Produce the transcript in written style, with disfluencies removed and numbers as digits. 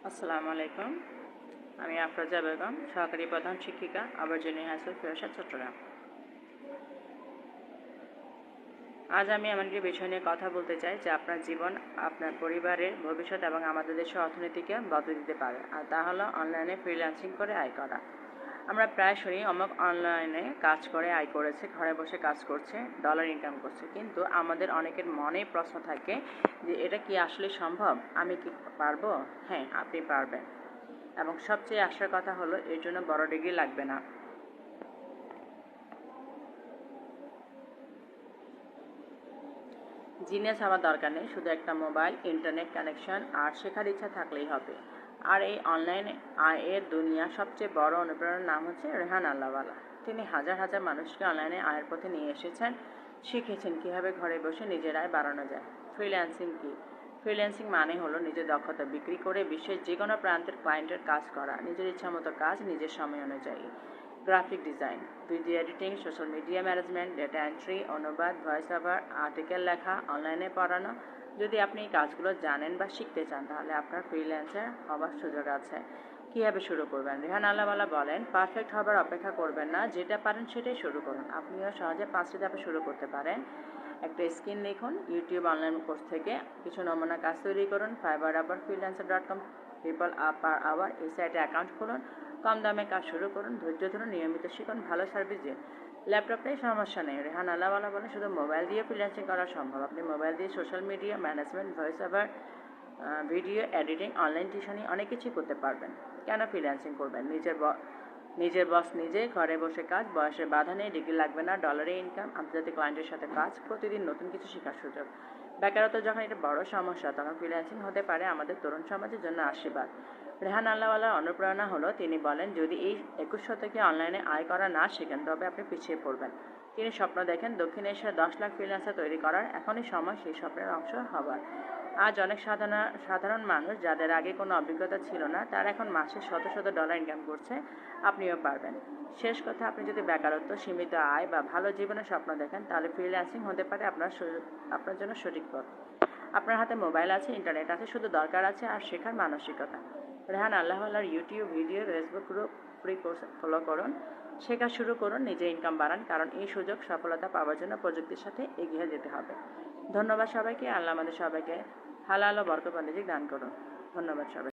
আসসালামু আলাইকুম। আমি আফরোজা বেগম, সহকারী প্রধান শিক্ষিকা, আবর্জনী হাই স্কুল, ফিরোজশাহ, চট্টগ্রাম। আজ আমি এমন একটি বিষয় নিয়ে কথা বলতে চাই যে আপনার জীবন, আপনার পরিবারের ভবিষ্যৎ এবং আমাদের দেশের অর্থনীতিকে বদলে দিতে পারে, আর তা হলো অনলাইনে ফ্রিল্যান্সিং করে আয় করা। আমরা প্রায় শুনি অমুক অনলাইনে কাজ করে আয় করেছে, ঘরে বসে কাজ করছে, ডলার ইনকাম করছে, কিন্তু আমাদের অনেকের মনেই প্রশ্ন থাকে যে এটা কি আসলে সম্ভব? আমি কি পারবো? হ্যাঁ, আপনি পারবেন। এবং সবচেয়ে আসার কথা হলো এর জন্য বড় ডিগ্রি লাগবে না। জিনিয়াস হওয়ার দরকার নেই, শুধু একটা মোবাইল, ইন্টারনেট কানেকশন আর শেখার ইচ্ছা থাকলেই হবে। আর এই অনলাইন আয়ের দুনিয়া সবচেয়ে বড় অনুপ্রেরণার নাম হচ্ছে রেহান আল্লাহওয়ালা। তিনি হাজার হাজার মানুষকে অনলাইনে আয়ের পথে নিয়ে এসেছেন, শিখেছেন কীভাবে ঘরে বসে নিজের আয় বাড়ানো যায়। ফ্রিল্যান্সিং কি? ফ্রিল্যান্সিং মানে হলো নিজের দক্ষতা বিক্রি করে বিশ্বের যে কোনো প্রান্তের ক্লায়েন্টের কাজ করা, নিজের ইচ্ছামতো কাজ নিজের সময় অনুযায়ী। Graphic design, video editing, social media management, data entry, অনুবাদ, ভয়েস ওভার, আর্টিকেল লেখা, অনলাইনে পড়ানো। যদি আপনি এই কাজগুলো জানেন বা শিখতে চান তাহলে আপনার ফ্রিল্যান্সার হওয়ার সুযোগ আছে। কীভাবে শুরু করবেন? রেহান আল্লাহওয়ালা বলেন, পারফেক্ট হবার অপেক্ষা করবেন না, যেটা পারেন সেটাই শুরু করুন। আপনিও সহজে 5টি ধাপে শুরু করতে পারেন। একটা স্ক্রিন লিখুন, ইউটিউব অনলাইন কোর্স থেকে কিছু নমুনা কাজ তৈরি করুন, fiverr.freelancer.com, people up per hour, এই সাইটে অ্যাকাউন্ট খুলুন, কম দামে কাজ শুরু করুন, ধৈর্য ধরুন, নিয়মিত শিখুন, ভালো সার্ভিস দিন। ল্যাপটপটাই সমস্যা নেই। রেহান আল্লাহওয়ালা বলে শুধু মোবাইল দিয়ে ফ্রিল্যান্সিং করা সম্ভব। আপনি মোবাইল দিয়ে social media management, voice over, video editing, online টিউশনি অনেক কিছুই করতে পারবেন। কেন ফ্রিল্যান্সিং করবেন? নিজের বস নিজে, ঘরে বসে কাজ, বয়সের বাধা নেই, ডিগ্রি লাগবে না, ডলারে ইনকাম, আন্তর্জাতিক ক্লায়েন্টের সাথে কাজ, প্রতিদিন নতুন কিছু শেখার সুযোগ। বেকারত্ব যখন এটা বড় সমস্যা, তখন ফ্রিল্যান্সিং হতে পারে আমাদের তরুণ সমাজের জন্য আশীর্বাদ। রেহান আল্লাহওয়ালার অনুপ্রেরণা হলো, তিনি বলেন যদি এই 21 শতকে অনলাইনে আয় করা না শেখেন তবে আপনি পিছিয়ে পড়বেন। তিনি স্বপ্ন দেখেন দক্ষিণ এশিয়ার 10 লাখ ফ্রিল্যান্সার তৈরি করার। এখনই সময় সেই স্বপ্নের অংশ হবার। আজ অনেক সাধারণ মানুষ যাদের আগে কোনো অভিজ্ঞতা ছিল না, তারা এখন মাসে শত শত ডলার ইনকাম করছে। আপনিও পারবেন। শেষ কথা, আপনি যদি বেকারত্ব, সীমিত আয় বা ভালো জীবনের স্বপ্ন দেখেন তাহলে ফ্রিল্যান্সিং হতে পারে আপনার জন্য সঠিক পথ। আপনার হাতে মোবাইল আছে, ইন্টারনেট আছে, শুধু দরকার আছে আর শেখার মানসিকতা। রেহান আল্লাহওয়ালার YouTube video, Facebook group, free course follow করুন, শেখা শুরু করুন, নিজে ইনকাম বাড়ান, কারণ এই সুযোগ সফলতা পাওয়ার জন্য প্রযুক্তির সাথে এগিয়ে যেতে হবে। ধন্যবাদ সবাইকে। আল্লাহ আমাদের সবাইকে হালাল ও বরকত রিজিক দান করুন। ধন্যবাদ সবাই।